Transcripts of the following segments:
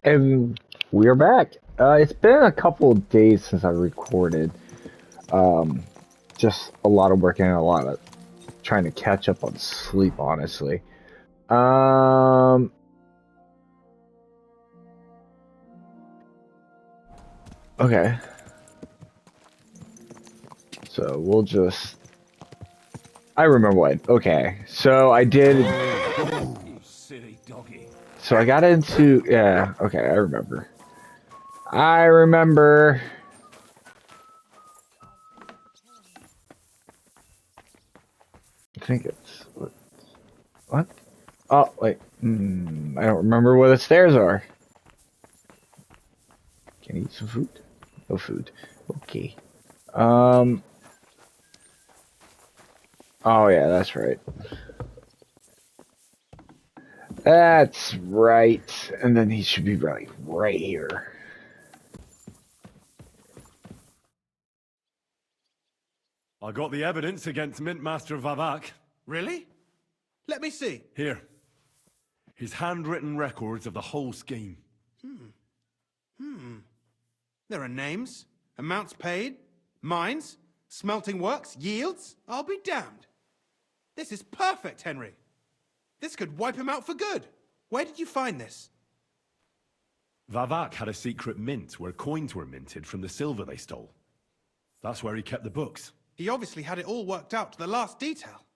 And we are back. It's been a couple of days since I recorded. Um, just a lot of work and a lot of trying to catch up on sleep, honestly. Um, okay. So we'll just. I remember what. Okay. So I did. You silly doggy. So I got into. Yeah. Okay. I remember. I remember. I think it's. What? Oh, wait. I don't remember where the stairs are. Can I eat some food? No food. Okay. Um. Oh yeah, that's right. That's right. And then he should be right here. I got the evidence against Mintmaster Vavak. Really? Let me see. Here. His handwritten records of the whole scheme. There are names, amounts paid, mines, smelting works, yields. I'll be damned. This is perfect, Henry. This could wipe him out for good. Where did you find this? Vavak had a secret mint where coins were minted from the silver they stole. That's where he kept the books. He obviously had it all worked out to the last detail.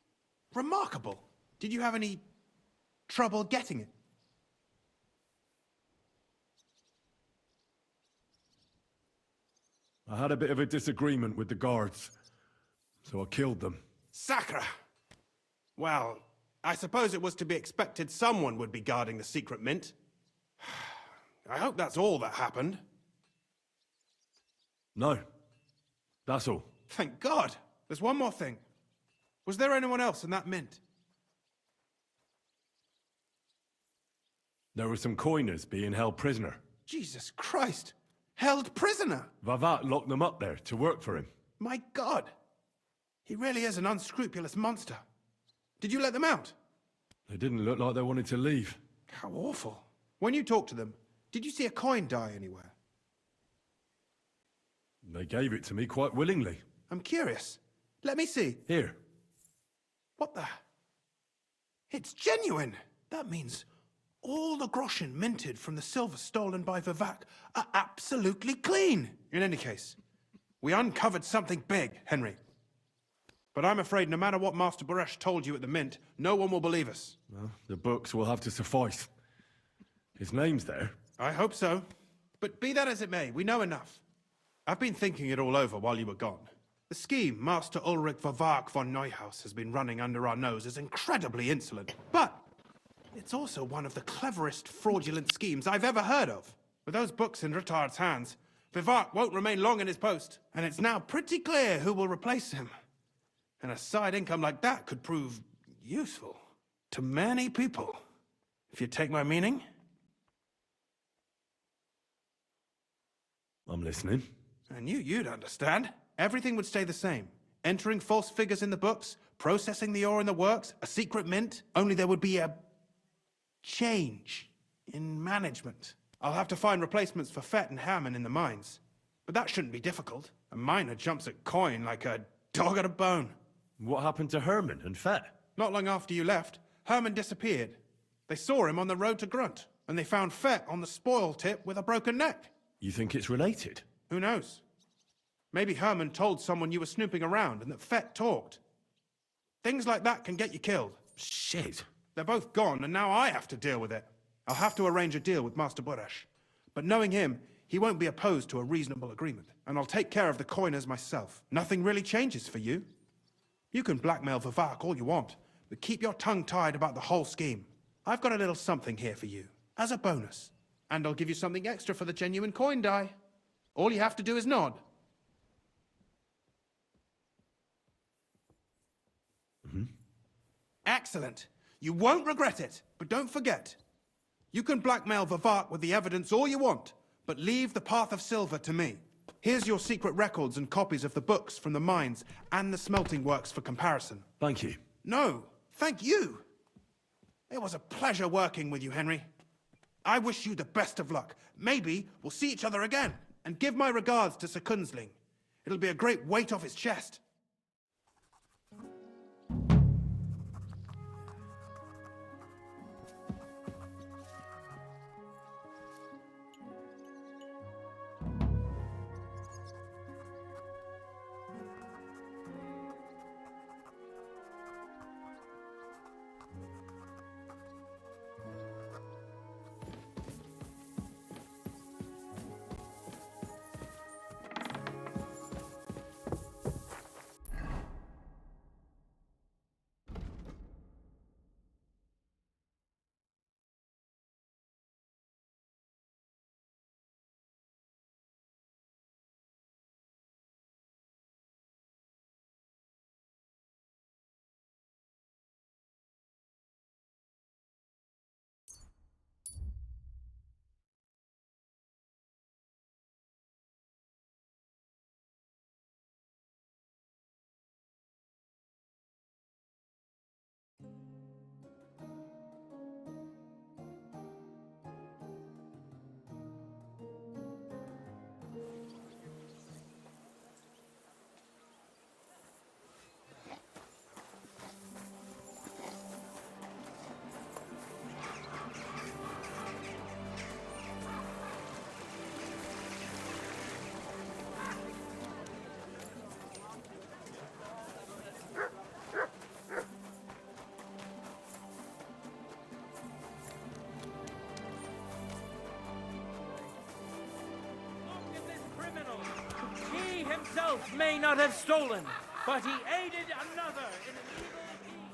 Remarkable. Did you have any trouble getting it? I had a bit of a disagreement with the guards, so I killed them. Sacre! Well, I suppose it was to be expected someone would be guarding the secret mint. I hope that's all that happened. No. That's all. Thank God. There's one more thing. Was there anyone else in that mint? There were some coiners being held prisoner. Jesus Christ! Held prisoner! Vavak locked them up there to work for him. My God! He really is an unscrupulous monster. Did you let them out? They didn't look like they wanted to leave. How awful. When you talked to them, did you see a coin die anywhere? They gave it to me quite willingly. I'm curious. Let me see. Here. What the? It's genuine! That means all the groschen minted from the silver stolen by Vivak are absolutely clean. In any case, we uncovered something big, Henry. But I'm afraid no matter what Master Baresh told you at the mint, no one will believe us. Well, the books will have to suffice. His name's there. I hope so. But be that as it may, we know enough. I've been thinking it all over while you were gone. The scheme Master Ulrich Vavak von Neuhaus has been running under our nose is incredibly insolent. But it's also one of the cleverest fraudulent schemes I've ever heard of. With those books in Retard's hands, Vivak won't remain long in his post, and it's now pretty clear who will replace him. And a side income like that could prove useful to many people, if you take my meaning. I'm listening. I knew you'd understand. Everything would stay the same. Entering false figures in the books, processing the ore in the works, a secret mint, only there would be a change in management. I'll have to find replacements for Fett and Hammond in the mines. But that shouldn't be difficult. A miner jumps at coin like a dog at a bone. What happened to Herman and Fett? Not long after you left, Herman disappeared. They saw him on the road to Grunt, and they found Fett on the spoil tip with a broken neck. You think it's related? Who knows? Maybe Herman told someone you were snooping around and that Fett talked. Things like that can get you killed. Shit. They're both gone, and now I have to deal with it. I'll have to arrange a deal with Master Boresh. But knowing him, he won't be opposed to a reasonable agreement. And I'll take care of the coiners myself. Nothing really changes for you. You can blackmail Vivak all you want, but keep your tongue tied about the whole scheme. I've got a little something here for you, as a bonus. And I'll give you something extra for the genuine coin die. All you have to do is nod. Excellent. You won't regret it, but don't forget. You can blackmail Vivak with the evidence all you want, but leave the Path of Silver to me. Here's your secret records and copies of the books from the mines and the smelting works for comparison. Thank you. No, thank you. It was a pleasure working with you, Henry. I wish you the best of luck. Maybe we'll see each other again. And give my regards to Sir Kunzling. It'll be a great weight off his chest. He himself may not have stolen, but he aided another in an evil deed.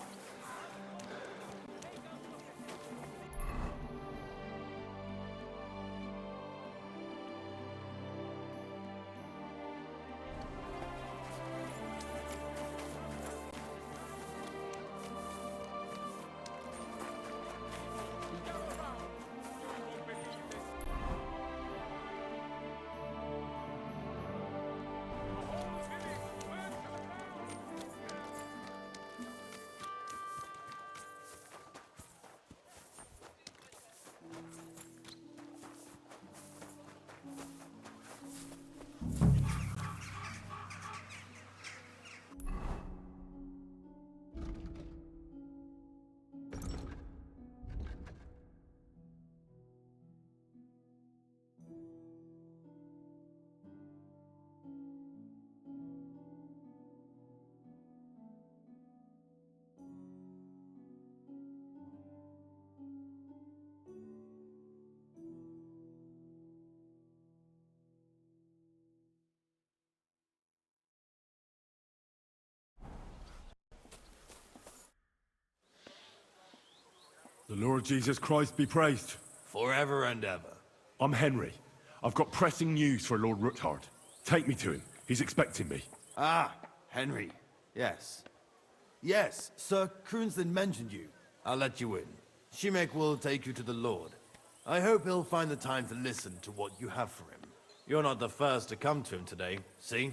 The Lord Jesus Christ be praised. Forever and ever. I'm Henry. I've got pressing news for Lord Ruthard. Take me to him. He's expecting me. Ah, Henry. Yes. Yes, Sir Krunslin mentioned you. I'll let you in. Shimek will take you to the Lord. I hope he'll find the time to listen to what you have for him. You're not the first to come to him today, see?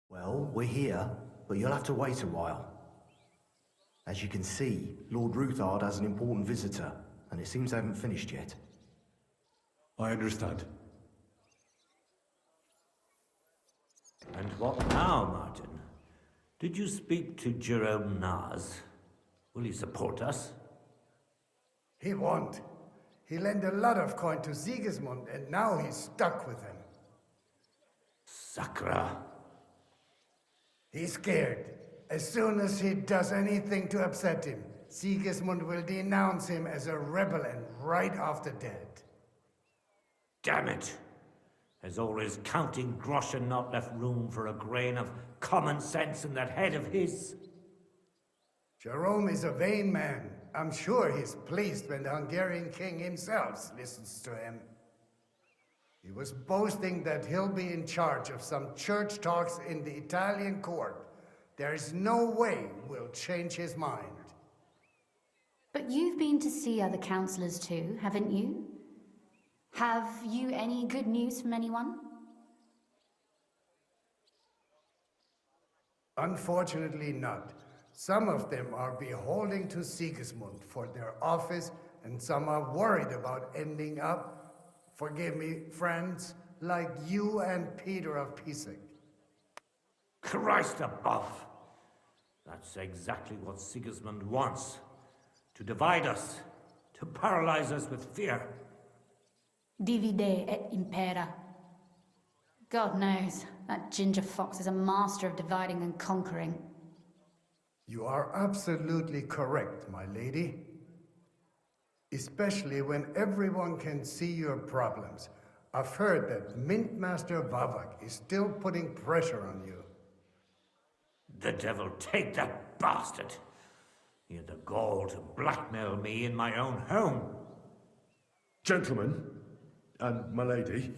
Well, we're here, but you'll have to wait a while. As you can see, Lord Ruthard has an important visitor, and it seems they haven't finished yet. I understand. And what now, Martin? Did you speak to Jerome Naz? Will he support us? He won't. He lent a lot of coin to Sigismund, and now he's stuck with him. Sakra. He's scared. As soon as he does anything to upset him, Sigismund will denounce him as a rebel and right after dead. Damn it! Has all his counting groschen not left room for a grain of common sense in that head of his? Jerome is a vain man. I'm sure he's pleased when the Hungarian king himself listens to him. He was boasting that he'll be in charge of some church talks in the Italian court. There is no way we'll change his mind. But you've been to see other councillors too, haven't you? Have you any good news from anyone? Unfortunately not. Some of them are beholden to Sigismund for their office, and some are worried about ending up, forgive me, friends, like you and Peter of Pisek. Christ above! That's exactly what Sigismund wants. To divide us, to paralyze us with fear. Divide et impera. God knows, that ginger fox is a master of dividing and conquering. You are absolutely correct, my lady. Especially when everyone can see your problems. I've heard that Mint Master Vavak is still putting pressure on you. The devil take that bastard! He had the gall to blackmail me in my own home. Gentlemen, and my lady,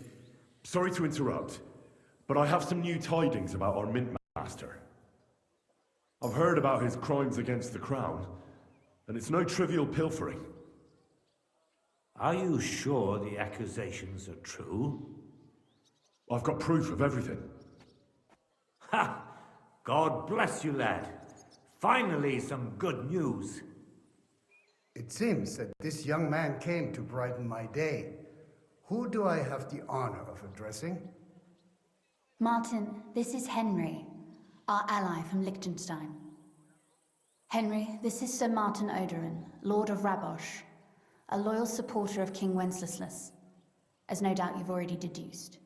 sorry to interrupt, but I have some new tidings about our Mint Master. I've heard about his crimes against the Crown, and it's no trivial pilfering. Are you sure the accusations are true? I've got proof of everything. Ha! God bless you, lad. Finally, some good news. It seems that this young man came to brighten my day. Who do I have the honor of addressing? Martin, this is Henry, our ally from Liechtenstein. Henry, this is Sir Martin Odoran, Lord of Rabosh, a loyal supporter of King Wenceslas, as no doubt you've already deduced.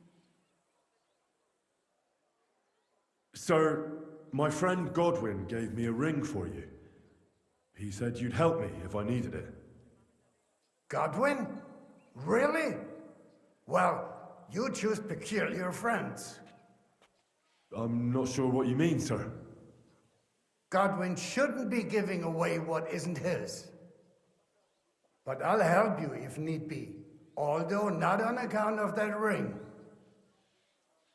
Sir, my friend Godwin gave me a ring for you. He said you'd help me if I needed it. Godwin? Really? Well, you choose peculiar friends. I'm not sure what you mean, sir. Godwin shouldn't be giving away what isn't his. But I'll help you if need be, although not on account of that ring.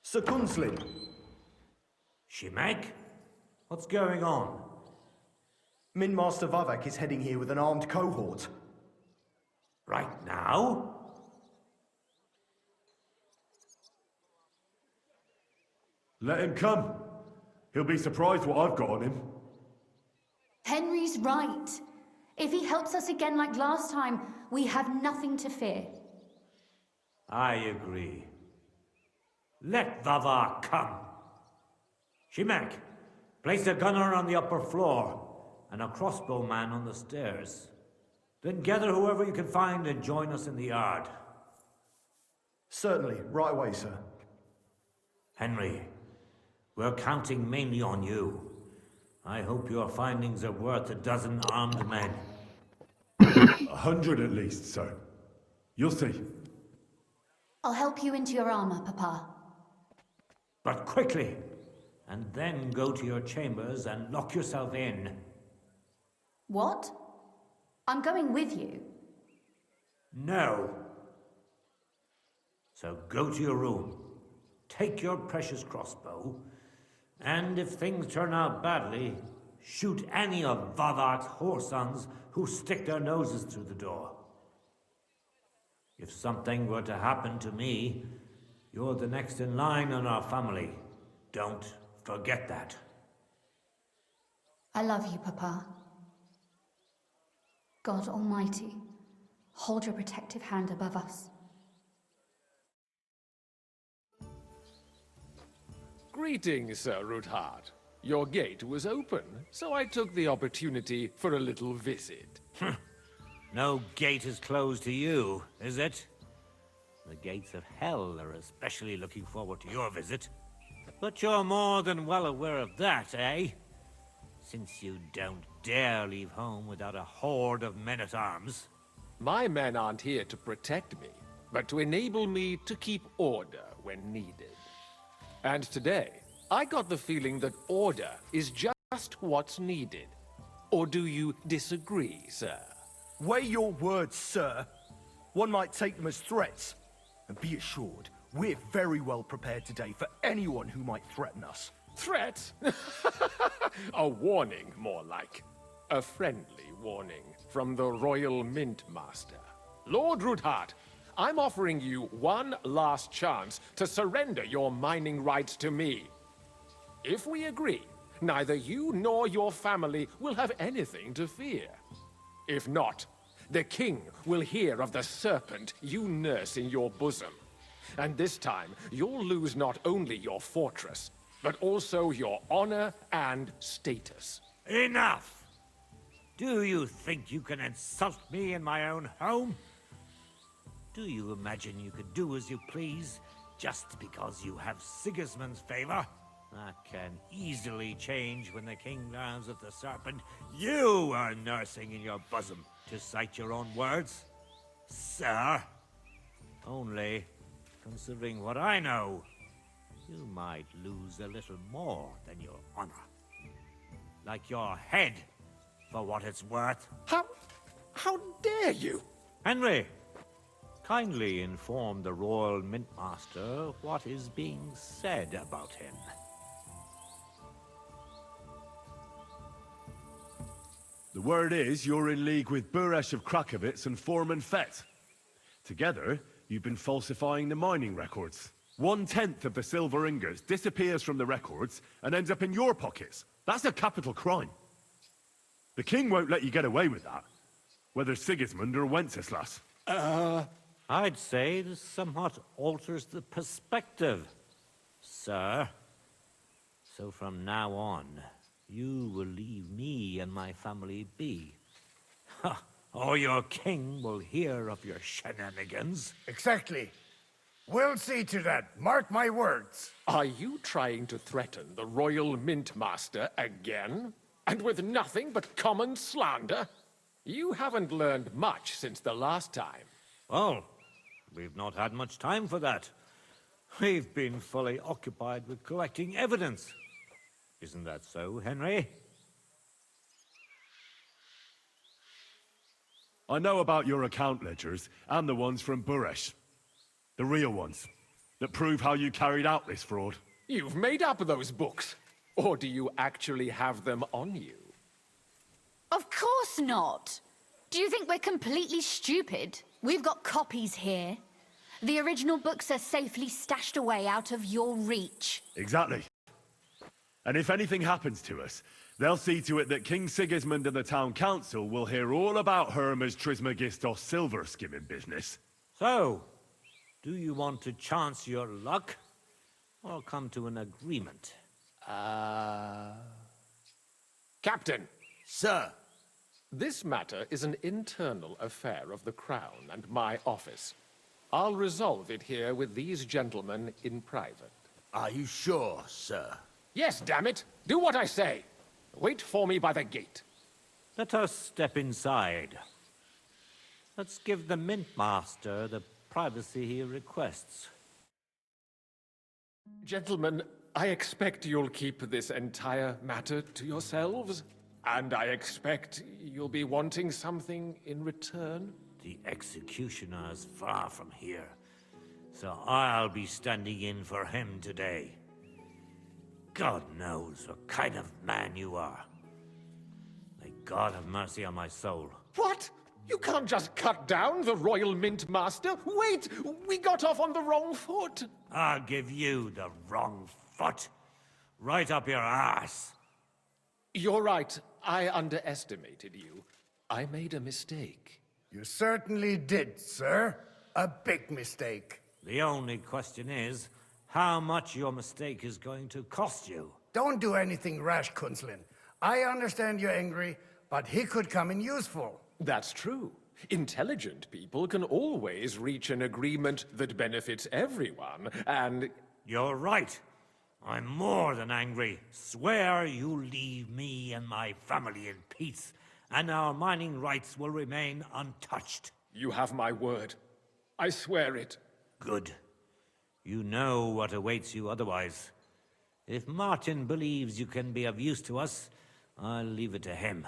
Sir Gunslin. Shimek? What's going on? Mint Master Vavak is heading here with an armed cohort. Right now? Let him come. He'll be surprised what I've got on him. Henry's right. If he helps us again like last time, we have nothing to fear. I agree. Let Vavar come. Shimek, place a gunner on the upper floor and a crossbowman on the stairs. Then gather whoever you can find and join us in the yard. Certainly, right away, sir. Henry, we're counting mainly on you. I hope your findings are worth 12 armed men. 100 at least, sir. You'll see. I'll help you into your armor, Papa. But quickly, and then go to your chambers and lock yourself in. What? I'm going with you. No. So go to your room, take your precious crossbow, and if things turn out badly, shoot any of Vavark's whoresons who stick their noses through the door. If something were to happen to me, you're the next in line in our family. Don't forget that. I love you, Papa. God Almighty, hold your protective hand above us. Greetings, Sir Ruthard. Your gate was open, so I took the opportunity for a little visit. No gate is closed to you, is it? The gates of hell are especially looking forward to your visit. But you're more than well aware of that, eh? Since you don't dare leave home without a horde of men-at-arms. My men aren't here to protect me, but to enable me to keep order when needed. And today, I got the feeling that order is just what's needed. Or do you disagree, sir? Weigh your words, sir. One might take them as threats. And be assured, we're very well prepared today for anyone who might threaten us. Threat? A warning, more like. A friendly warning from the Royal Mint Master. Lord Ruthard, I'm offering you one last chance to surrender your mining rights to me. If we agree, neither you nor your family will have anything to fear. If not, the king will hear of the serpent you nurse in your bosom. And this time, you'll lose not only your fortress, but also your honor and status. Enough! Do you think you can insult me in my own home? Do you imagine you could do as you please, just because you have Sigismund's favor? That can easily change when the king learns of the serpent you are nursing in your bosom, to cite your own words. Sir, only, considering what I know, you might lose a little more than your honor. Like your head, for what it's worth. How dare you? Henry, kindly inform the Royal Mintmaster what is being said about him. The word is you're in league with Buresh of Krakowitz and Foreman Fett. Together, you've been falsifying the mining records. 1/10 of the silver ingots disappears from the records and ends up in your pockets. That's a capital crime. The king won't let you get away with that, whether Sigismund or Wenceslas. I'd say this somewhat alters the perspective, sir. So from now on, you will leave me and my family be. Or your king will hear of your shenanigans. Exactly. We'll see to that. Mark my words. Are you trying to threaten the Royal Mintmaster again? And with nothing but common slander? You haven't learned much since the last time. Well, we've not had much time for that. We've been fully occupied with collecting evidence. Isn't that so, Henry? I know about your account ledgers and the ones from Buresh. The real ones, that prove how you carried out this fraud. You've made up those books. Or do you actually have them on you? Of course not! Do you think we're completely stupid? We've got copies here. The original books are safely stashed away out of your reach. Exactly. And if anything happens to us, they'll see to it that King Sigismund and the town council will hear all about Hermes Trismegistos silver skimming business. So, do you want to chance your luck? Or come to an agreement? Captain, Sir, this matter is an internal affair of the Crown and my office. I'll resolve it here with these gentlemen in private. are you sure, sir? Yes, damn it! Do what I say! Wait for me by the gate. Let us step inside. Let's give the Mintmaster the privacy he requests. Gentlemen, I expect you'll keep this entire matter to yourselves. And I expect you'll be wanting something in return. The executioner is far from here, so I'll be standing in for him today. God knows what kind of man you are. May God have mercy on my soul. What? You can't just cut down the Royal Mintmaster? Wait! We got off on the wrong foot! I'll give you the wrong foot. Right up your ass. You're right. I underestimated you. I made a mistake. You certainly did, sir. A big mistake. The only question is, how much your mistake is going to cost you. Don't do anything rash, Kunslin. I understand you're angry, but he could come in useful. That's true. Intelligent people can always reach an agreement that benefits everyone, and... You're right. I'm more than angry. Swear you'll leave me and my family in peace, and our mining rights will remain untouched. You have my word. I swear it. Good. You know what awaits you otherwise. If Martin believes you can be of use to us, I'll leave it to him.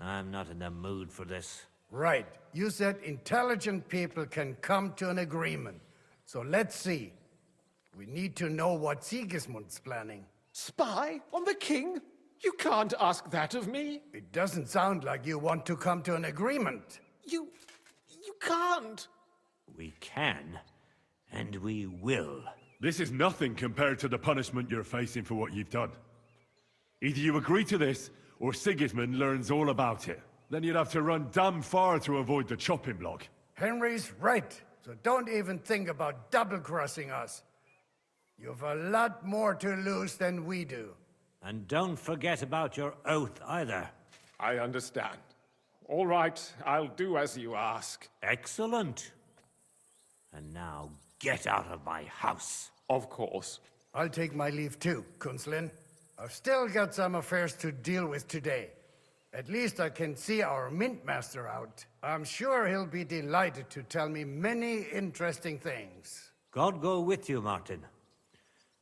I'm not in the mood for this. Right. You said intelligent people can come to an agreement. So let's see. We need to know what Sigismund's planning. Spy on the king? You can't ask that of me. It doesn't sound like you want to come to an agreement. You can't. We can, and we will. This is nothing compared to the punishment you're facing for what you've done. Either you agree to this, or Sigismund learns all about it. Then you'd have to run damn far to avoid the chopping block. Henry's right, so don't even think about double-crossing us. You've a lot more to lose than we do. And don't forget about your oath either. I understand. All right, I'll do as you ask. Excellent. And now get out of my house. Of course. I'll take my leave too, Kunslin. I've still got some affairs to deal with today. At least I can see our Mint Master out. I'm sure he'll be delighted to tell me many interesting things. God go with you, Martin.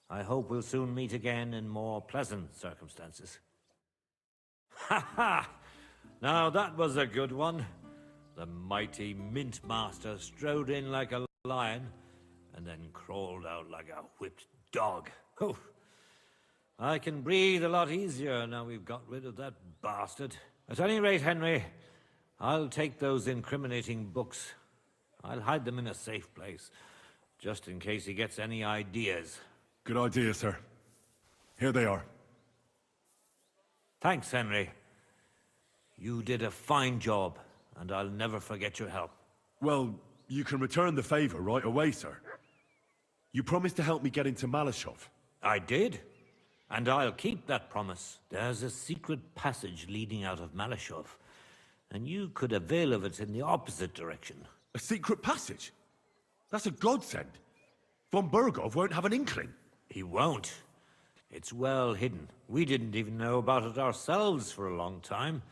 I hope we'll soon meet again in more pleasant circumstances. Ha ha! Now that was a good one. The mighty Mint Master strode in like a lion, and then crawled out like a whipped dog. Oh, I can breathe a lot easier now we've got rid of that bastard. At any rate, Henry, I'll take those incriminating books. I'll hide them in a safe place, just in case he gets any ideas. Good idea, sir. Here they are. Thanks, Henry. You did a fine job, and I'll never forget your help. Well, you can return the favor right away, sir. You promised to help me get into Malashov. I did, and I'll keep that promise. There's a secret passage leading out of Malashov, and you could avail of it in the opposite direction. A secret passage? That's a godsend. Von Burgov won't have an inkling. He won't. It's well hidden. We didn't even know about it ourselves for a long time.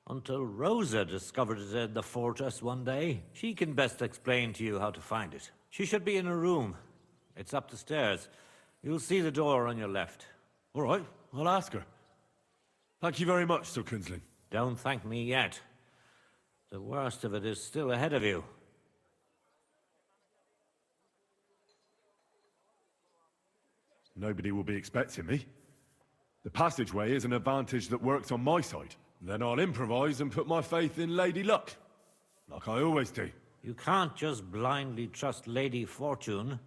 Until Rosa discovered it in the fortress one day. She can best explain to you how to find it. She should be in her room. It's up the stairs. You'll see the door on your left. All right, I'll ask her. Thank you very much, Sir Kunslin. Don't thank me yet. The worst of it is still ahead of you. Nobody will be expecting me. The passageway is an advantage that works on my side. Then I'll improvise and put my faith in Lady Luck. Like I always do. You can't just blindly trust Lady Fortune.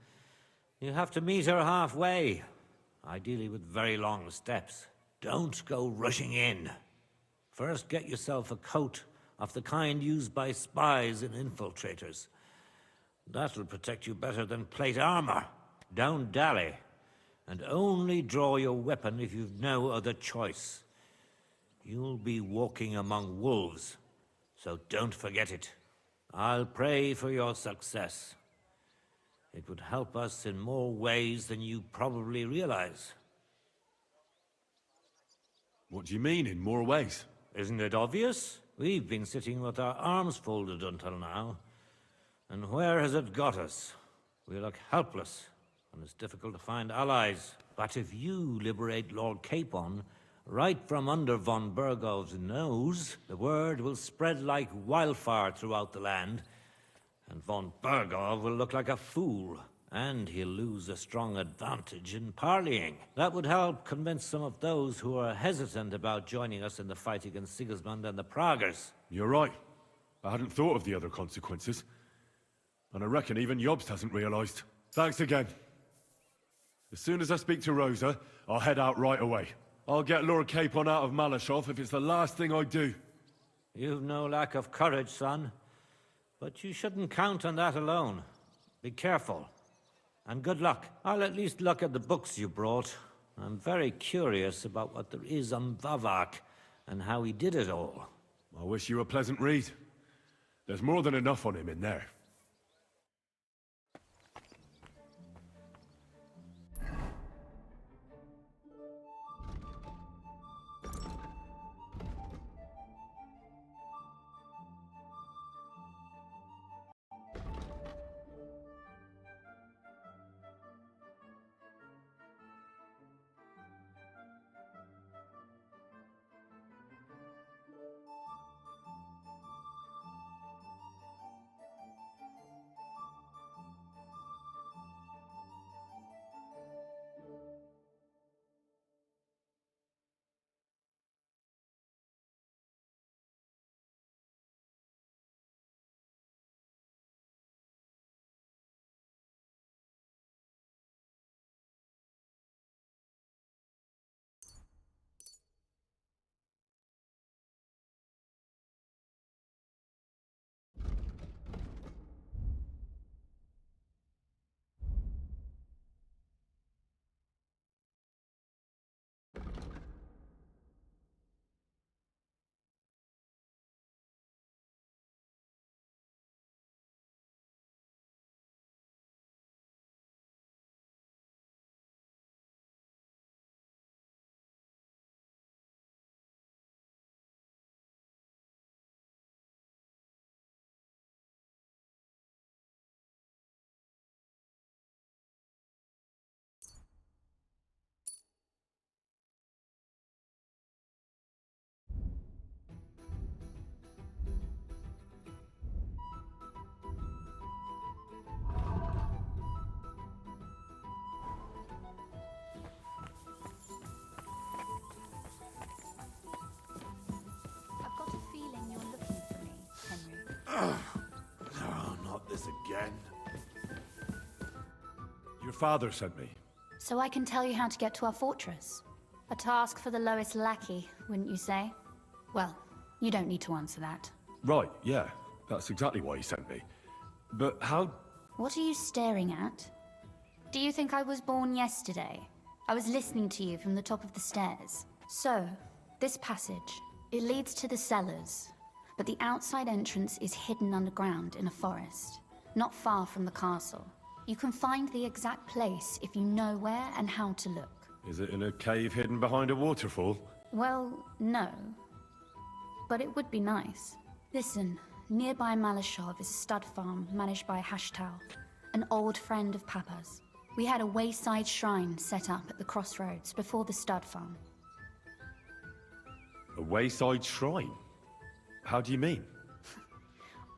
You have to meet her halfway. Ideally with very long steps. Don't go rushing in. First get yourself a coat of the kind used by spies and infiltrators. That'll protect you better than plate armor. Don't dally. And only draw your weapon if you've no other choice. You'll be walking among wolves, so don't forget it. I'll pray for your success. It would help us in more ways than you probably realize. What do you mean, in more ways? Isn't it obvious? We've been sitting with our arms folded until now. And where has it got us? We look helpless, and it's difficult to find allies. But if you liberate Lord Capon, right from under von Burgov's nose, the word will spread like wildfire throughout the land, and von Burgov will look like a fool, and he'll lose a strong advantage in parleying. That would help convince some of those who are hesitant about joining us in the fight against Sigismund and the Praguers. You're right. I hadn't thought of the other consequences. And I reckon even Jobst hasn't realized. Thanks again. As soon as I speak to Rosa, I'll head out right away. I'll get Lord Capon out of Malashov if it's the last thing I do. You've no lack of courage, son. But you shouldn't count on that alone. Be careful. And good luck. I'll at least look at the books you brought. I'm very curious about what there is on Vavak and how he did it all. I wish you a pleasant read. There's more than enough on him in there. Oh, not this again. Your father sent me. So I can tell you how to get to our fortress. A task for the lowest lackey, wouldn't you say? Well, you don't need to answer that. Right, yeah. That's exactly why he sent me. But how... What are you staring at? Do you think I was born yesterday? I was listening to you from the top of the stairs. So, this passage, it leads to the cellars, but the outside entrance is hidden underground in a forest, not far from the castle. You can find the exact place if you know where and how to look. Is it in a cave hidden behind a waterfall? Well, no. But it would be nice. Listen, nearby Malashov is a stud farm managed by Hashtal, an old friend of Papa's. We had a wayside shrine set up at the crossroads before the stud farm. A wayside shrine? How do you mean?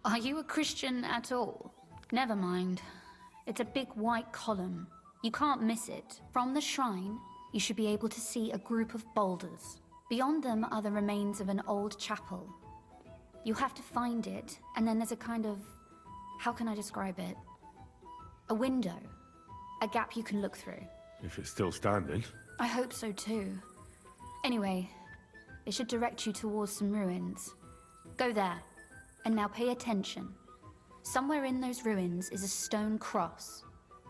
Are you a Christian at all? Never mind. It's a big white column. You can't miss it. From the shrine, you should be able to see a group of boulders. Beyond them are the remains of an old chapel. You have to find it, and then there's a kind of... how can I describe it? A window. A gap you can look through. If it's still standing. I hope so too. Anyway, it should direct you towards some ruins. Go there. And now pay attention. Somewhere in those ruins is a stone cross.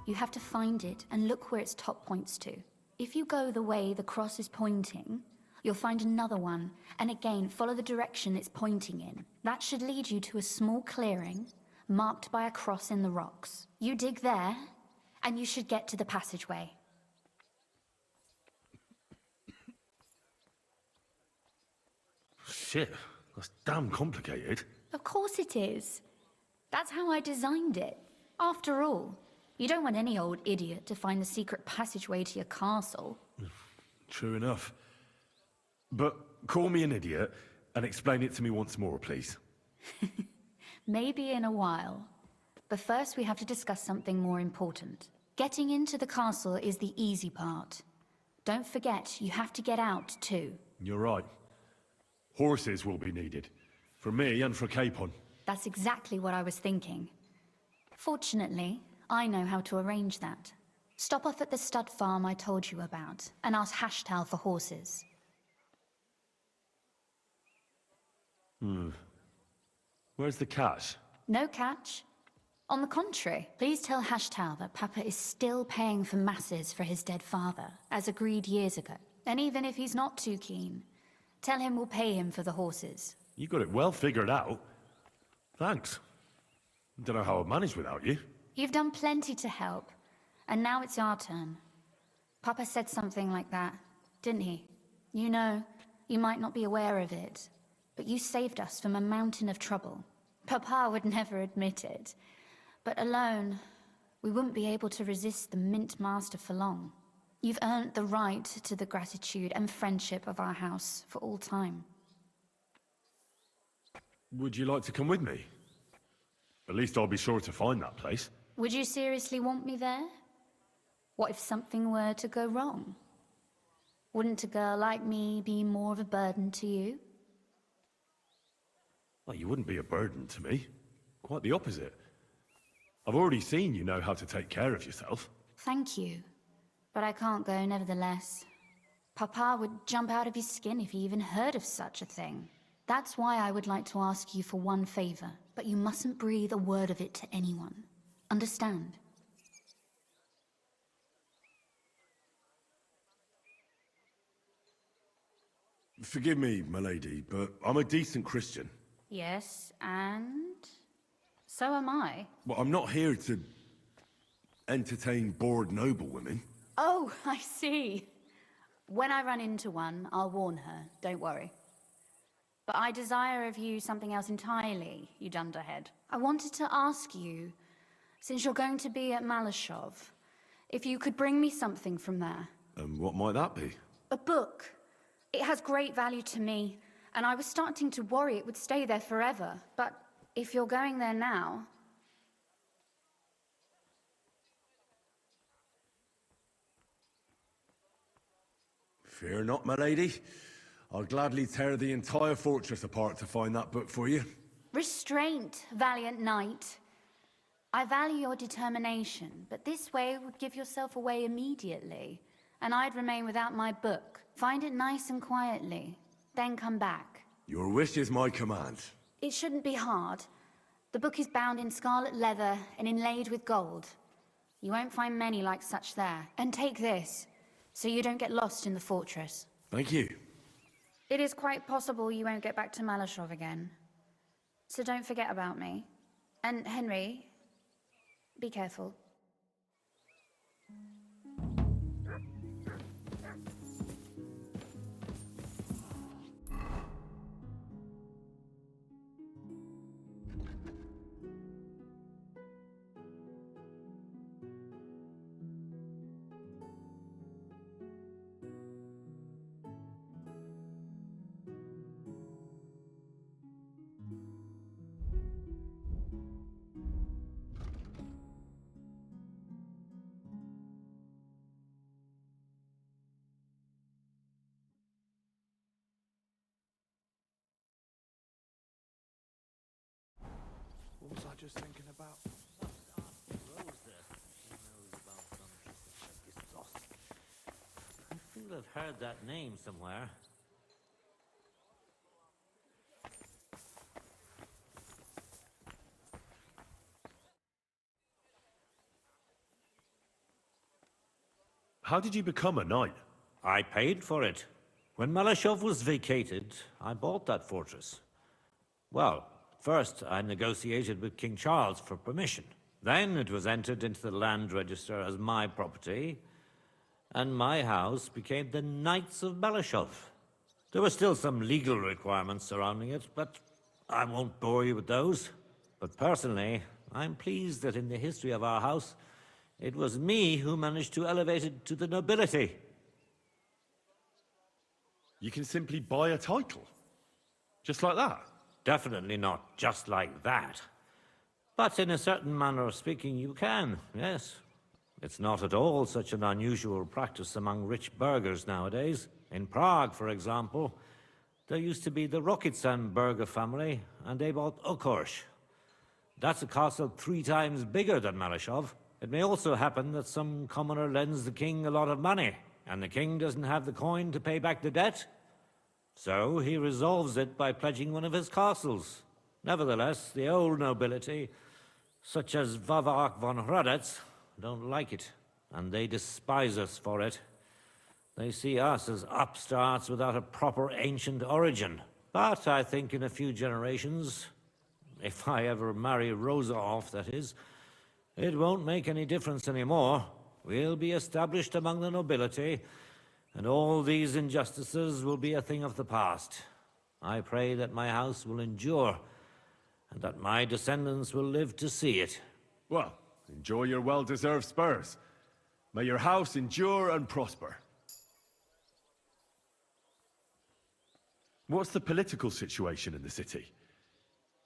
You have to find it and look where its top points to. If you go the way the cross is pointing, you'll find another one, and again follow the direction it's pointing in. That should lead you to a small clearing, marked by a cross in the rocks. You dig there, and you should get to the passageway. Shit, that's damn complicated. Of course it is. That's how I designed it. After all, you don't want any old idiot to find the secret passageway to your castle. True enough. But call me an idiot and explain it to me once more, please. Maybe in a while. But first we have to discuss something more important. Getting into the castle is the easy part. Don't forget, you have to get out too. You're right. Horses will be needed. For me and for Capon. That's exactly what I was thinking. Fortunately, I know how to arrange that. Stop off at the stud farm I told you about, and ask Hashtal for horses. Where's the catch? No catch. On the contrary, please tell Hashtal that Papa is still paying for masses for his dead father, as agreed years ago. And even if he's not too keen, tell him we'll pay him for the horses. You got it well figured out. Thanks. Don't know how I'd manage without you. You've done plenty to help, and now it's our turn. Papa said something like that, didn't he? You know, you might not be aware of it, but you saved us from a mountain of trouble. Papa would never admit it, but alone, we wouldn't be able to resist the Mint Master for long. You've earned the right to the gratitude and friendship of our house for all time. Would you like to come with me? At least I'll be sure to find that place. Would you seriously want me there? What if something were to go wrong? Wouldn't a girl like me be more of a burden to you? Well, you wouldn't be a burden to me. Quite the opposite. I've already seen you know how to take care of yourself. Thank you. But I can't go nevertheless. Papa would jump out of his skin if he even heard of such a thing. That's why I would like to ask you for one favor, but you mustn't breathe a word of it to anyone. Understand? Forgive me, my lady, but I'm a decent Christian. Yes, and... so am I. Well, I'm not here to entertain bored noblewomen. Oh, I see. When I run into one, I'll warn her, don't worry. But I desire of you something else entirely, you dunderhead. I wanted to ask you, since you're going to be at Malashov, if you could bring me something from there. And what might that be? A book. It has great value to me, and I was starting to worry it would stay there forever. But if you're going there now... Fear not, my lady. I'll gladly tear the entire fortress apart to find that book for you. Restraint, valiant knight. I value your determination, but this way would give yourself away immediately, and I'd remain without my book. Find it nice and quietly, then come back. Your wish is my command. It shouldn't be hard. The book is bound in scarlet leather and inlaid with gold. You won't find many like such there. And take this, so you don't get lost in the fortress. Thank you. It is quite possible you won't get back to Malashov again. So don't forget about me. And Henry, be careful. What was I just thinking about? I feel I've heard that name somewhere. How did you become a knight? I paid for it. When Malashov was vacated, I bought that fortress. Well, first I negotiated with King Charles for permission. Then it was entered into the land register as my property, and my house became the Knights of Malashov. There were still some legal requirements surrounding it, but I won't bore you with those. But personally, I'm pleased that in the history of our house, it was me who managed to elevate it to the nobility. You can simply buy a title? Just like that? Definitely not just like that. But in a certain manner of speaking, you can, yes. It's not at all such an unusual practice among rich burghers nowadays. In Prague, for example, there used to be the Rokitsan burgher family, and they bought Okorsh. That's a castle 3 times bigger than Malashov. It may also happen that some commoner lends the king a lot of money, and the king doesn't have the coin to pay back the debt. So he resolves it by pledging one of his castles. Nevertheless, the old nobility, such as Vavark von Hradec, don't like it, and they despise us for it. They see us as upstarts without a proper ancient origin. But I think in a few generations, if I ever marry Rosa off, that is, it won't make any difference anymore. We'll be established among the nobility, and all these injustices will be a thing of the past. I pray that my house will endure, and that my descendants will live to see it. Well, enjoy your well-deserved spurs. May your house endure and prosper. What's the political situation in the city?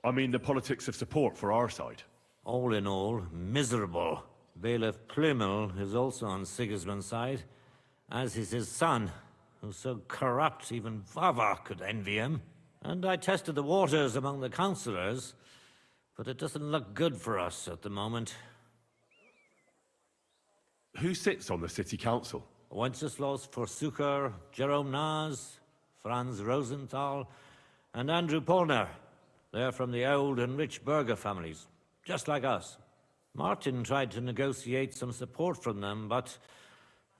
I mean, the politics of support for our side. All in all, miserable. Bailiff Plymel is also on Sigismund's side, as is his son, who's so corrupt even Vavar could envy him. And I tested the waters among the councillors, but it doesn't look good for us at the moment. Who sits on the city council? Wenceslaus Forsucher, Jerome Naz, Franz Rosenthal, and Andrew Polner. They're from the old and rich burgher families, just like us. Martin tried to negotiate some support from them, but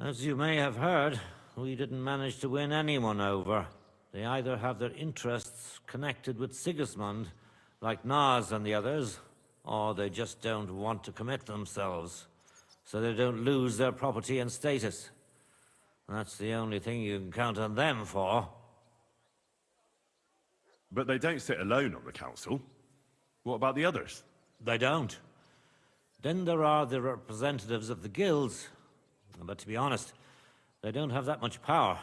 as you may have heard, we didn't manage to win anyone over. They either have their interests connected with Sigismund, like Naz and the others, or they just don't want to commit themselves, so they don't lose their property and status. That's the only thing you can count on them for. But they don't sit alone on the council. What about the others? They don't. Then there are the representatives of the guilds, but to be honest, they don't have that much power,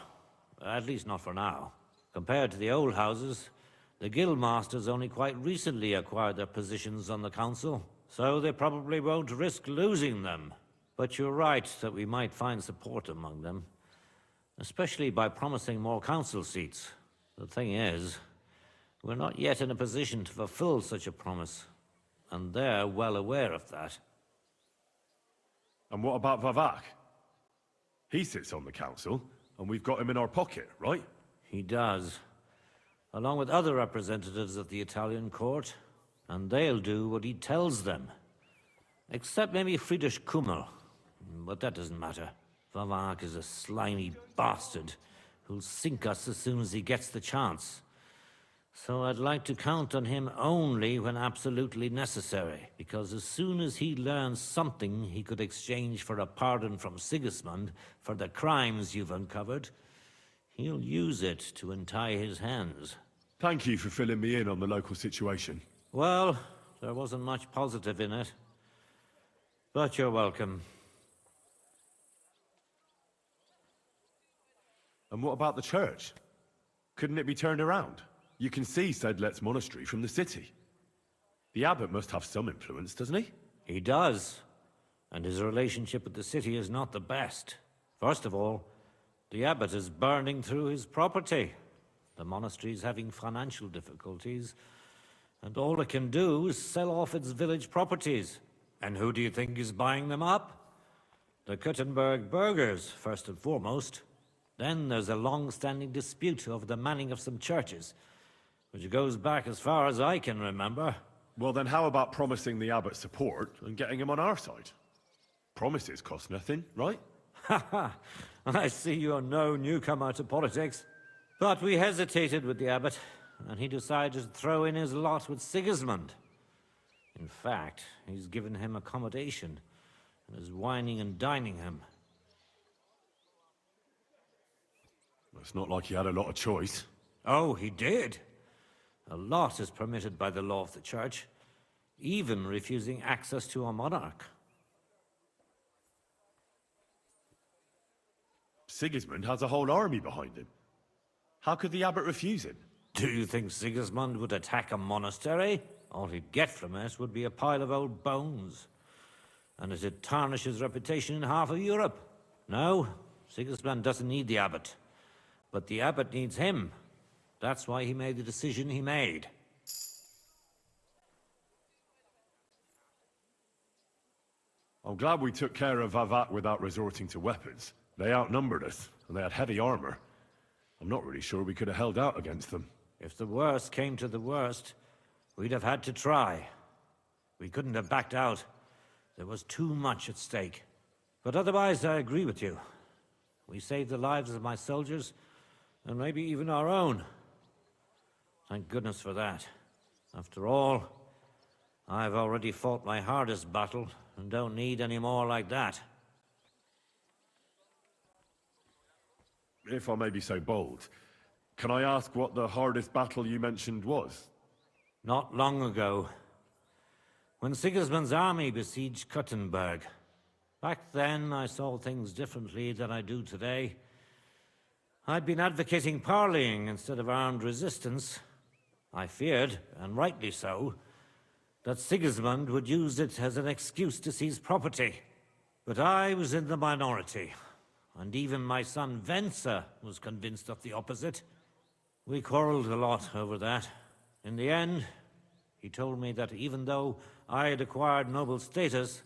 at least not for now. Compared to the old houses, the guild masters only quite recently acquired their positions on the council, so they probably won't risk losing them. But you're right that we might find support among them, especially by promising more council seats. The thing is, We're not yet in a position to fulfill such a promise, and they're well aware of that. And what about Vavak? He sits on the council, and we've got him in our pocket, right? He does, along with other representatives of the Italian court, and they'll do what he tells them. Except maybe Friedrich Kummel, but that doesn't matter. Vavak is a slimy bastard who'll sink us as soon as he gets the chance. So I'd like to count on him only when absolutely necessary, because as soon as he learns something he could exchange for a pardon from Sigismund for the crimes you've uncovered, he'll use it to untie his hands. Thank you for filling me in on the local situation. Well, there wasn't much positive in it. But you're welcome. And what about the church? Couldn't it be turned around? You can see Sedlet's monastery from the city. The abbot must have some influence, doesn't he? He does. And his relationship with the city is not the best. First of all, the abbot is burning through his property. The monastery's having financial difficulties, and all it can do is sell off its village properties. And who do you think is buying them up? The Kuttenberg burghers, first and foremost. Then there's a long-standing dispute over the manning of some churches, which goes back as far as I can remember. Well, then how about promising the abbot support and getting him on our side? Promises cost nothing, right? Ha ha! I see you're no newcomer to politics. But we hesitated with the abbot, and he decided to throw in his lot with Sigismund. In fact, he's given him accommodation, and is wining and dining him. It's not like he had a lot of choice. Oh, he did. A lot is permitted by the law of the church, even refusing access to a monarch. Sigismund has a whole army behind him. How could the abbot refuse him? Do you think Sigismund would attack a monastery? All he'd get from it would be a pile of old bones. And it'd tarnish his reputation in half of Europe. No, Sigismund doesn't need the abbot. But the abbot needs him. That's why he made the decision he made. I'm glad we took care of Vavak without resorting to weapons. They outnumbered us, and they had heavy armor. I'm not really sure we could have held out against them. If the worst came to the worst, we'd have had to try. We couldn't have backed out. There was too much at stake. But otherwise, I agree with you. We saved the lives of my soldiers, and maybe even our own. Thank goodness for that. After all, I've already fought my hardest battle, and don't need any more like that. If I may be so bold, can I ask what the hardest battle you mentioned was? Not long ago, when Sigismund's army besieged Kuttenberg. Back then, I saw things differently than I do today. I'd been advocating parleying instead of armed resistance. I feared, and rightly so, that Sigismund would use it as an excuse to seize property. But I was in the minority, and even my son Venser was convinced of the opposite. We quarreled a lot over that. In the end, he told me that even though I had acquired noble status,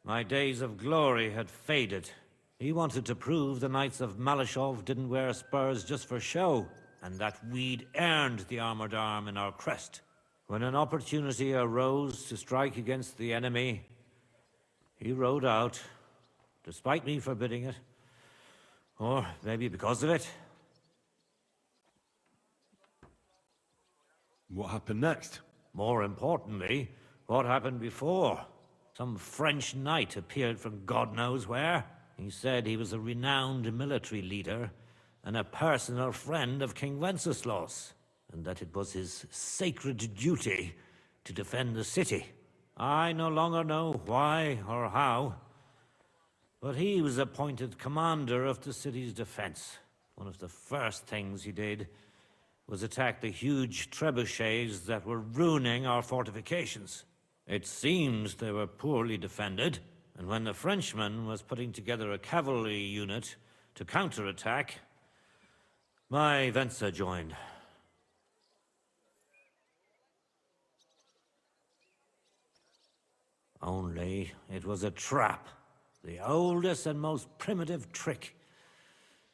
my days of glory had faded. He wanted to prove the Knights of Malashov didn't wear spurs just for show, and that we'd earned the armored arm in our crest. When an opportunity arose to strike against the enemy, he rode out, despite me forbidding it. Or maybe because of it. What happened next? More importantly, what happened before? Some French knight appeared from God knows where. He said he was a renowned military leader and a personal friend of King Wenceslas, and that it was his sacred duty to defend the city. I no longer know why or how, but he was appointed commander of the city's defense. One of the first things he did was attack the huge trebuchets that were ruining our fortifications. It seems they were poorly defended, and when the Frenchman was putting together a cavalry unit to counterattack, my Venser joined. Only it was a trap. The oldest and most primitive trick.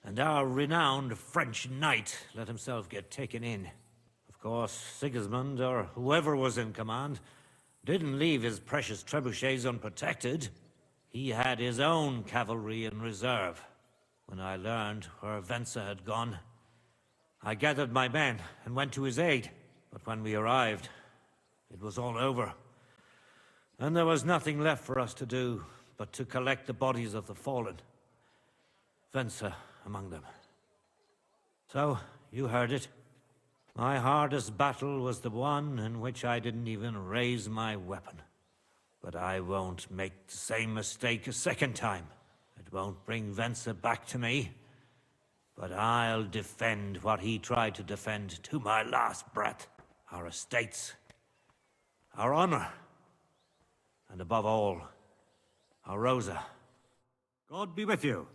And our renowned French knight let himself get taken in. Of course, Sigismund, or whoever was in command, didn't leave his precious trebuchets unprotected. He had his own cavalry in reserve. When I learned where Venza had gone, I gathered my men and went to his aid. But when we arrived, it was all over. And there was nothing left for us to do but to collect the bodies of the fallen. Venza among them. So, you heard it. My hardest battle was the one in which I didn't even raise my weapon. But I won't make the same mistake a second time. It won't bring Venza back to me. But I'll defend what he tried to defend to my last breath. Our estates. Our honor. And above all, our Rosa. God be with you.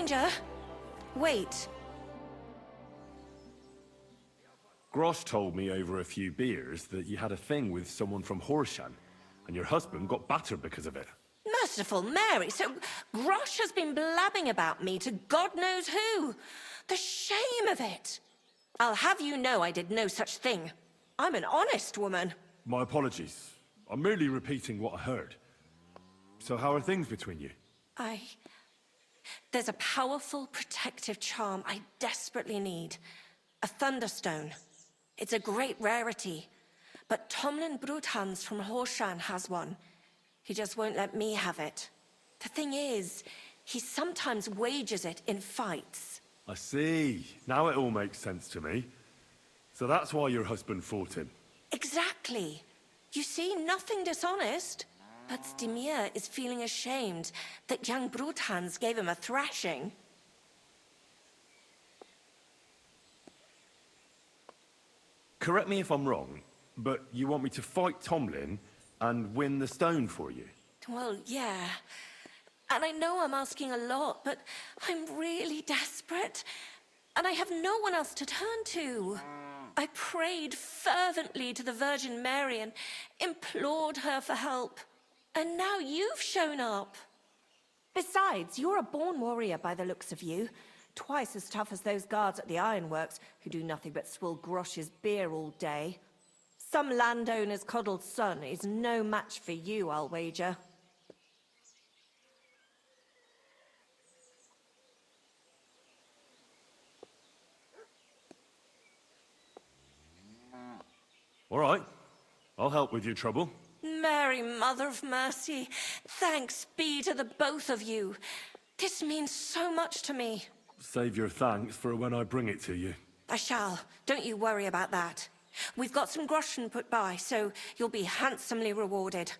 Ranger, wait. Grosh told me over a few beers that you had a thing with someone from Horshan, and your husband got battered because of it. Merciful Mary, so Grosh has been blabbing about me to God knows who. The shame of it. I'll have you know I did no such thing. I'm an honest woman. My apologies. I'm merely repeating what I heard. So how are things between you? There's a powerful protective charm I desperately need. A Thunderstone. It's a great rarity. But Tomlin Bruthans from Horshan has one. He just won't let me have it. The thing is, he sometimes wages it in fights. I see. Now it all makes sense to me. So that's why your husband fought him. Exactly. You see, nothing dishonest. But Stimir is feeling ashamed that young Bruthans gave him a thrashing. Correct me if I'm wrong, but you want me to fight Tomlin and win the stone for you? Well, yeah. And I know I'm asking a lot, but I'm really desperate. And I have no one else to turn to. I prayed fervently to the Virgin Mary and implored her for help. And now you've shown up. Besides, you're a born warrior by the looks of you. Twice as tough as those guards at the ironworks, who do nothing but swill Grosh's beer all day. Some landowner's coddled son is no match for you, I'll wager. All right. I'll help with your trouble. Mary, Mother of Mercy, thanks be to the both of you. This means so much to me. Save your thanks for when I bring it to you. I shall. Don't you worry about that. We've got some groschen put by, so you'll be handsomely rewarded.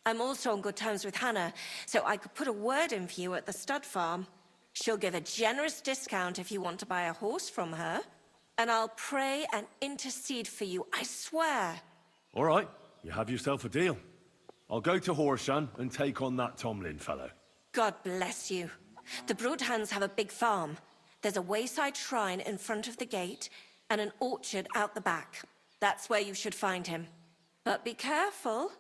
I'm also on good terms with Hannah, so I could put a word in for you at the stud farm. She'll give a generous discount if you want to buy a horse from her. And I'll pray and intercede for you, I swear. All right. You have yourself a deal. I'll go to Horshan and take on that Tomlin fellow. God bless you. The Bruthans have a big farm. There's a wayside shrine in front of the gate and an orchard out the back. That's where you should find him. But be careful,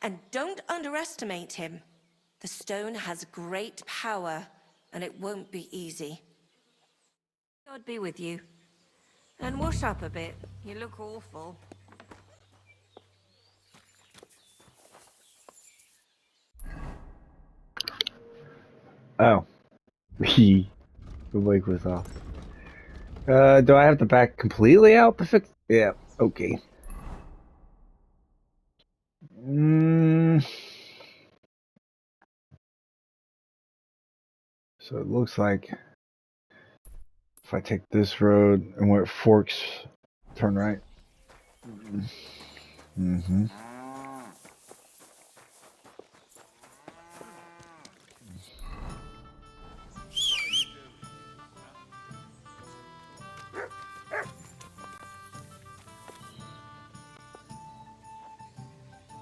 and don't underestimate him. The stone has great power, and it won't be easy. God be with you. And wash up a bit. You look awful. Oh. The mic was off. Do I have to back completely out to fix? Yeah, okay. So it looks like if I take this road and where it forks, turn right. Mm-hmm.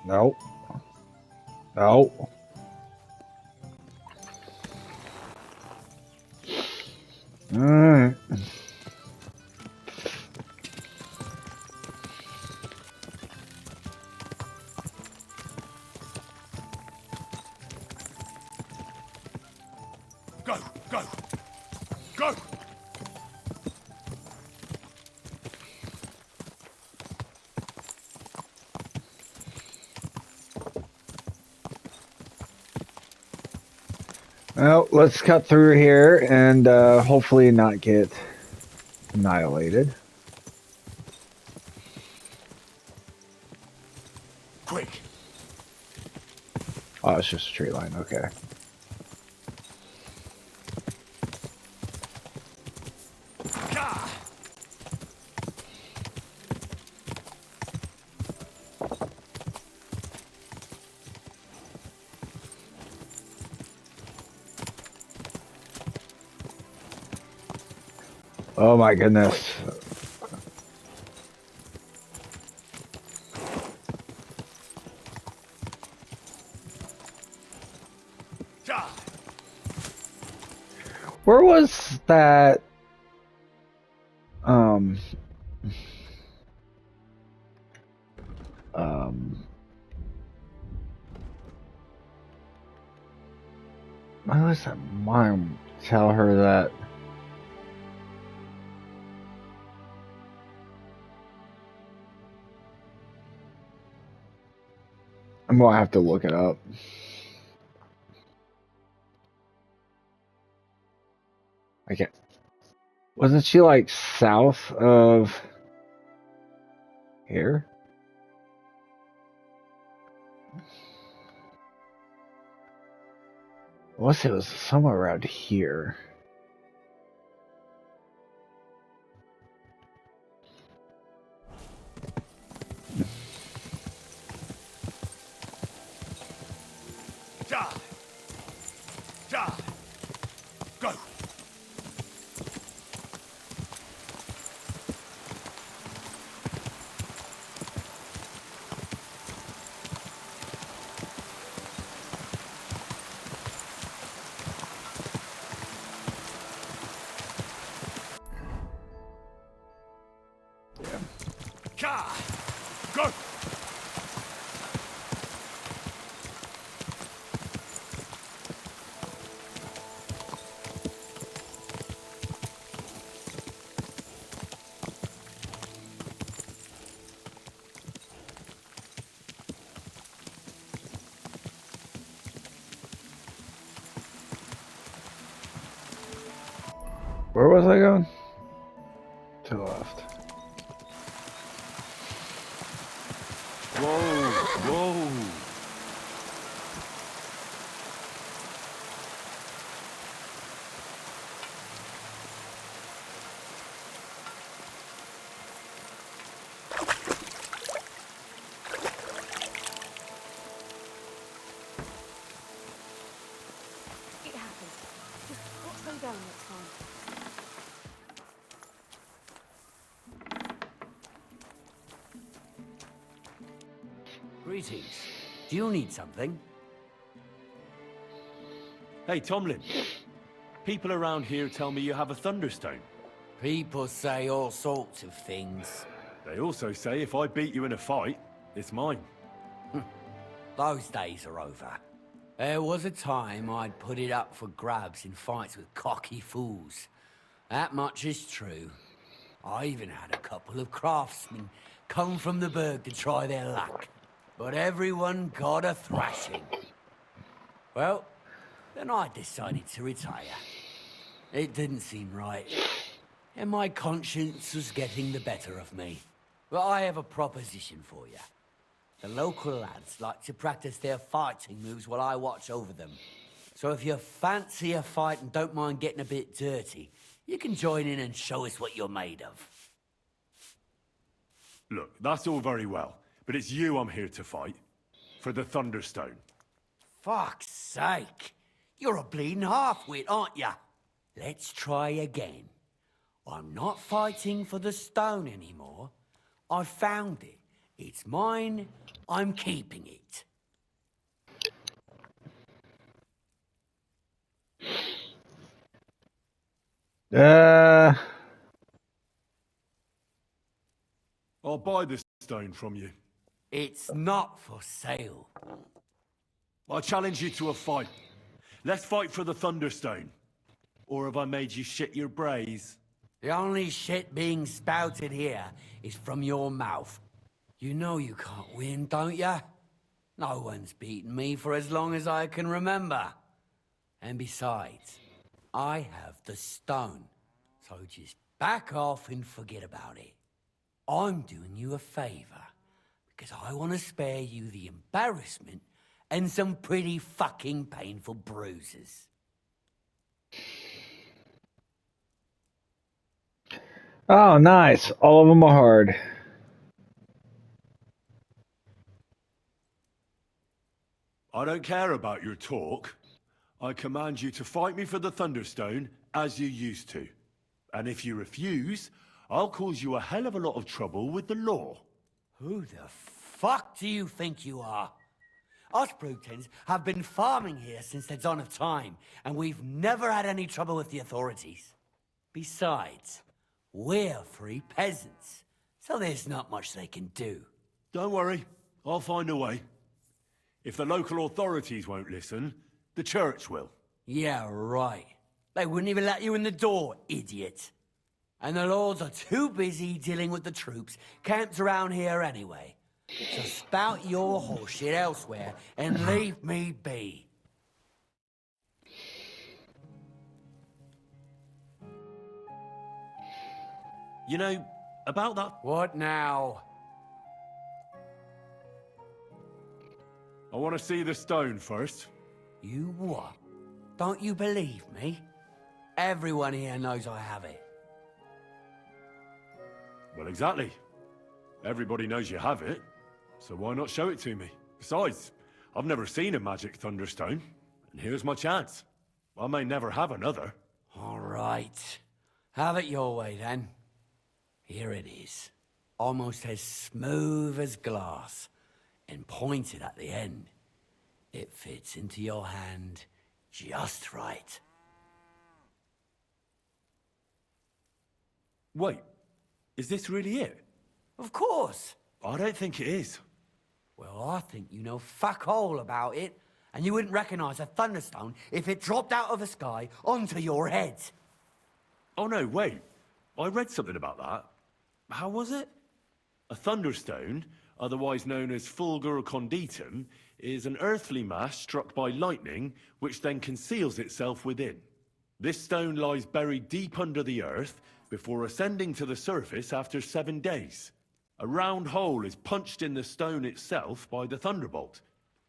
No. No. Alright. Go! Go! Go! Well, let's cut through here and hopefully not get annihilated. Quick! Oh, it's just a straight line. Okay. Oh my goodness. Where was that? Um. Um. Why was that mom tell her that? I'm gonna have to look it up. I can't. Wasn't she like south of here? Unless it was somewhere around here. Ja! Ja! Go! Ja! Go! Where was I going? To the left. Whoa! Whoa! It happened. Just watch them go next time. Greetings. Do you need something? Hey, Tomlin. People around here tell me you have a Thunderstone. People say all sorts of things. They also say if I beat you in a fight, it's mine. Those days are over. There was a time I'd put it up for grabs in fights with cocky fools. That much is true. I even had a couple of craftsmen come from the burg to try their luck. But everyone got a thrashing. Well, then I decided to retire. It didn't seem right, and my conscience was getting the better of me. But I have a proposition for you. The local lads like to practice their fighting moves while I watch over them. So if you fancy a fight and don't mind getting a bit dirty, you can join in and show us what you're made of. Look, that's all very well, but it's you I'm here to fight. For the Thunderstone. Fuck's sake! You're a bleeding half-wit, aren't ya? Let's try again. I'm not fighting for the stone anymore. I found it. It's mine. I'm keeping it. I'll buy this stone from you. It's not for sale. I challenge you to a fight. Let's fight for the Thunderstone. Or have I made you shit your brays? The only shit being spouted here is from your mouth. You know you can't win, don't ya? No one's beaten me for as long as I can remember. And besides, I have the stone. So just back off and forget about it. I'm doing you a favor, because I want to spare you the embarrassment and some pretty fucking painful bruises. Oh, nice. All of them are hard. I don't care about your talk. I command you to fight me for the Thunderstone, as you used to. And if you refuse, I'll cause you a hell of a lot of trouble with the law. Who the fuck do you think you are? Us Brugtons have been farming here since the dawn of time, and we've never had any trouble with the authorities. Besides, we're free peasants, so there's not much they can do. Don't worry, I'll find a way. If the local authorities won't listen, the church will. Yeah, right. They wouldn't even let you in the door, idiot. And the lords are too busy dealing with the troops camped around here anyway. So spout your horseshit elsewhere and leave me be. You know, about that... What now? I want to see the stone first. You what? Don't you believe me? Everyone here knows I have it. Well, exactly. Everybody knows you have it, so why not show it to me? Besides, I've never seen a magic thunderstone, and here's my chance. I may never have another. All right. Have it your way, then. Here it is. Almost as smooth as glass, and pointed at the end. It fits into your hand just right. Wait, is this really it? Of course. I don't think it is. Well, I think you know fuck all about it, and you wouldn't recognize a thunderstone if it dropped out of the sky onto your head. Oh no, wait. I read something about that. How was it? A thunderstone, otherwise known as fulgur conditum, is an earthly mass struck by lightning, which then conceals itself within. This stone lies buried deep under the earth before ascending to the surface after 7 days. A round hole is punched in the stone itself by the thunderbolt,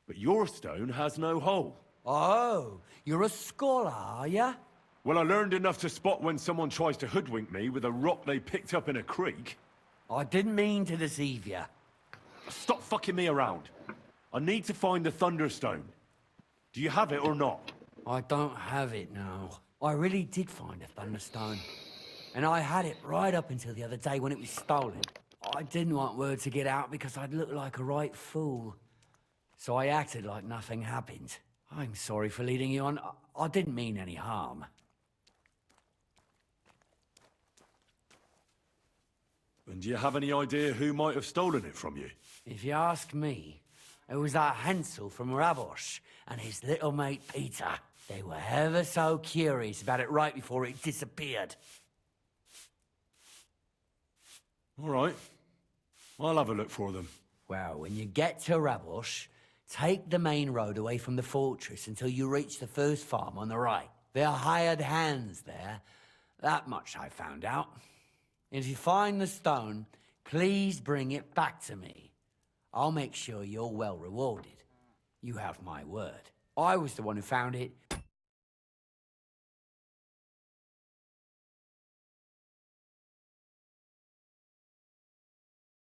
but your stone has no hole. Oh, you're a scholar, are ya? Well, I learned enough to spot when someone tries to hoodwink me with a rock they picked up in a creek. I didn't mean to deceive you. Stop fucking me around. I need to find the thunderstone. Do you have it or not? I don't have it now. I really did find a thunderstone. And I had it right up until the other day when it was stolen. I didn't want word to get out because I'd look like a right fool. So I acted like nothing happened. I'm sorry for leading you on. I didn't mean any harm. And do you have any idea who might have stolen it from you? If you ask me, it was that Hansel from Rabosh and his little mate Peter. They were ever so curious about it right before it disappeared. All right. I'll have a look for them. Well, when you get to Rabosh, take the main road away from the fortress until you reach the first farm on the right. There are hired hands there. That much I found out. If you find the stone, please bring it back to me. I'll make sure you're well rewarded. You have my word. I was the one who found it.